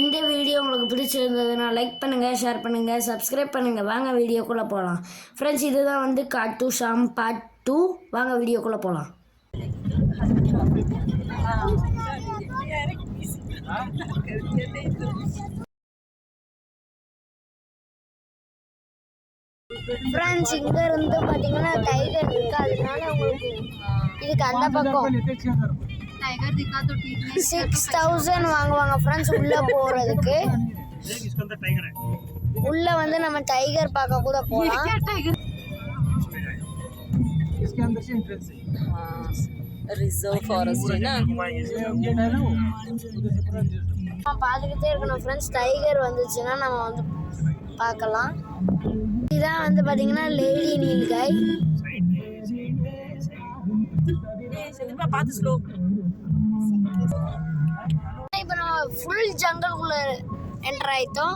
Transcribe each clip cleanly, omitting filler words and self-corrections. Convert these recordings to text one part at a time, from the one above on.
இந்த வீடியோ உங்களுக்கு பிடிச்சிருந்ததுன்னா லைக் பண்ணுங்கள், ஷேர் பண்ணுங்கள், சப்ஸ்கிரைப் பண்ணுங்கள். வாங்க வீடியோக்குள்ளே போகலாம். ஃப்ரெண்ட்ஸ், இதுதான் வந்து காட்டு ஷாம் பார்ட் 2. வாங்க வீடியோக்குள்ளே போகலாம். ஃப்ரெண்ட்ஸ், இங்கே இருந்து பார்த்தீங்கன்னா டைகர் இருக்குது. அதனால உங்களுக்கு இதுக்கு அந்த பக்கம் 6000 வாங்குவாங்க ஃப்ரெண்ட்ஸ் உள்ளே போகிறதுக்கு. உள்ளே வந்து நம்ம டைகர் பார்க்க கூட போகலாம். रिजर्व फॉरेस्ट है ना. பார்த்துக்கிட்டே இருக்கணும் ஃப்ரெண்ட்ஸ். டைகர் வந்துச்சுன்னா நம்ம வந்து பார்க்கலாம். இதான் வந்து பார்த்தீங்கன்னா லேடி நீல்காய். இப்போ நம்ம ஃபுல் ஜங்கல்குள்ள என்டர் ஆயிட்டோம்.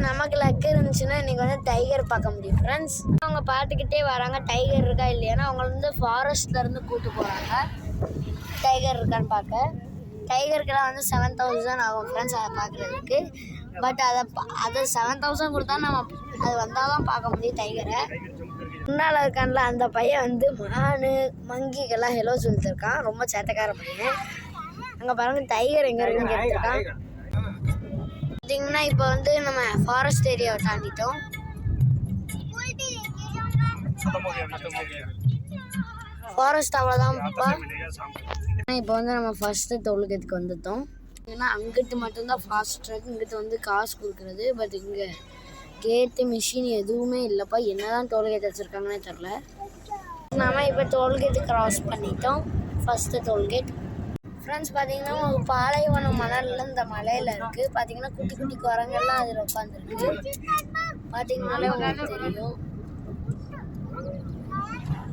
நமக்கு லக்கு இருந்துச்சுன்னா இன்னைக்கு வந்து டைகர் பார்க்க முடியும் ஃப்ரெண்ட்ஸ். அவங்க பார்த்துக்கிட்டே வராங்க டைகர் இருக்கா இல்லையானா. அவங்க வந்து ஃபாரஸ்ட்ல இருந்து கூட்டு போறாங்க டைகர் இருக்கான்னு பார்க்க. டைகருக்கெல்லாம் வந்து 7000 ஆகும் ஃப்ரெண்ட்ஸ் அதை பார்க்குறதுக்கு. பட் அதை 7000 கொடுத்தா நம்ம அது வந்தால் தான் பார்க்க முடியும் டைகரை. முன்னால் இருக்கான்ல அந்த பையன் வந்து மங்கிக்கெல்லாம் ஹெலோ சொல்லிட்டுருக்கான். ரொம்ப சேட்டைக்கார பையன். அங்கே பாருங்க டைகர் எங்கே இருக்குன்னு கேட்டுருக்கான். பார்த்தீங்கன்னா இப்போ வந்து நம்ம ஃபாரஸ்ட் ஏரியாவை தாண்டிட்டோம். ஃபாரஸ்ட் அவ்வளோதான்ப்பா. இப்போ வந்து நம்ம ஃபஸ்ட்டு டோல்கேட்டுக்கு வந்துட்டோம். ஏன்னா அங்கிட்டு மட்டும்தான் ஃபாஸ்ட் ட்ராக், இங்கிட்டு வந்து காசு கொடுக்குறது. பட் இங்கே கேட்டு மிஷின் எதுவுமே இல்லைப்பா. என்ன தான் டோல்கேட் வச்சுருக்காங்கன்னே தெரில. நம்ம இப்போ டோல்கேட்டு க்ராஸ் பண்ணிட்டோம். First tollgate friends. பார்த்தீங்கன்னா உங்களுக்கு பாலைவனம் மணலில் இந்த மலையில் இருக்குது. பார்த்தீங்கன்னா குட்டி குட்டி குரங்கெல்லாம் அதில் உட்காந்துருக்கு. பார்த்தீங்கன்னாலே உங்களுக்கு தெரியும்.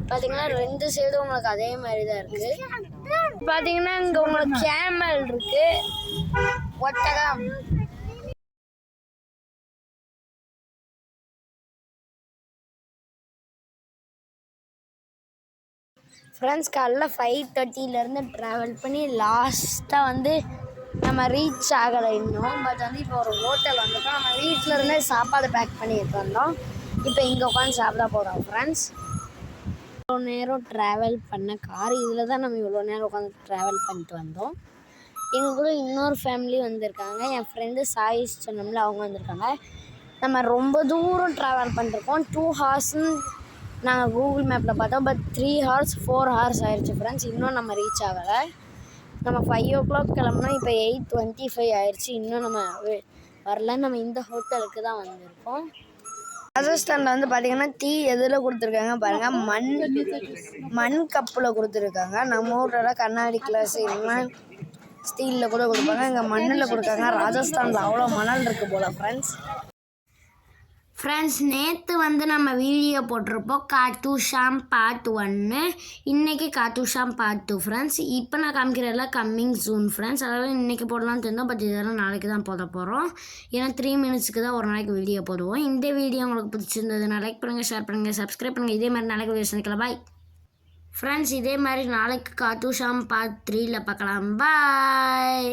பார்த்தீங்கன்னா 2 சைடும் உங்களுக்கு அதே மாதிரி தான் இருக்குது. பார்த்தீங்கன்னா இங்கே உங்களுக்கு கேமல் இருக்கு, ஒட்டகம். ஃப்ரெண்ட்ஸ், காலைல 5:30 ட்ராவல் பண்ணி லாஸ்ட்டாக வந்து நம்ம ரீச் ஆகலை இன்னும். பட் வந்து இப்போ ஒரு ஹோட்டல் வந்துட்டோம். நம்ம வீட்டில் இருந்தே சாப்பாடு பேக் பண்ணிட்டு வந்தோம். இப்போ இங்கே உட்காந்து சாப்பிட போகிறோம் ஃப்ரெண்ட்ஸ். இவ்வளோ நேரம் ட்ராவல் பண்ண கார் இதில் தான் நம்ம இவ்வளோ நேரம் உட்காந்து ட்ராவல் பண்ணிட்டு வந்தோம். எங்கள் கூட இன்னொரு ஃபேமிலி வந்திருக்காங்க. என் ஃப்ரெண்டு சாயிஸ் சொன்னோம்ல, அவங்க வந்திருக்காங்க. நம்ம ரொம்ப தூரம் ட்ராவல் பண்ணிருக்கோம். 2 ஹார்ஸ்ன்னு நாங்கள் கூகுள் மேப்பில் பார்த்தோம். பட் 3 ஹார்ஸ் 4 ஹார்ஸ் ஆயிடுச்சு ஃப்ரெண்ட்ஸ். இன்னும் நம்ம ரீச் ஆகலை. நம்ம 5 o'clock கிளம்புனா இப்போ 8:25 ஆயிடுச்சு. இன்னும் நம்ம வரல. நம்ம இந்த ஹோட்டலுக்கு தான் வந்திருக்கோம். ராஜஸ்தானில் வந்து பார்த்திங்கன்னா டீ எதில் கொடுத்துருக்காங்க பாருங்கள். மண் கப்பில் கொடுத்துருக்காங்க. நம்ம ஊரில் கண்ணாடி கிளாஸ் இல்லைன்னா ஸ்டீலில் கூட கொடுப்பாங்க. இங்கே மண்ணில் கொடுக்காங்க. ராஜஸ்தானில் அவ்வளோ மணல் இருக்குது போல் ஃப்ரெண்ட்ஸ். நேற்று வந்து நம்ம வீடியோ போட்டிருப்போம் காட்டு ஷாம் பார்ட் 1. இன்றைக்கி காட்டு ஷாம் பார்ட் 2 ஃப்ரெண்ட்ஸ். இப்போ நான் காமிக்கிறதெல்லாம் கம்மிங் சூன் ஃப்ரெண்ட்ஸ். அதாவது இன்றைக்கி போடலான்னு தெரிந்தோம். பட் இதெல்லாம் நாளைக்கு தான் போட போகிறோம். ஏன்னா 3 மினிட்ஸுக்கு தான் ஒரு நாளைக்கு வீடியோ போடுவோம். இந்த வீடியோ உங்களுக்கு பிடிச்சிருந்ததுன்னா லைக் பண்ணுங்கள், ஷேர் பண்ணுங்கள், சப்ஸ்கிரைப் பண்ணுங்கள். இதே மாதிரி நாளைக்கு வீடியோ சந்திக்கலாம். Bye friends. இதே மாதிரி நாளைக்கு காட்டு ஷாம் பார்ட் 3ல் பார்க்கலாம். பாய்.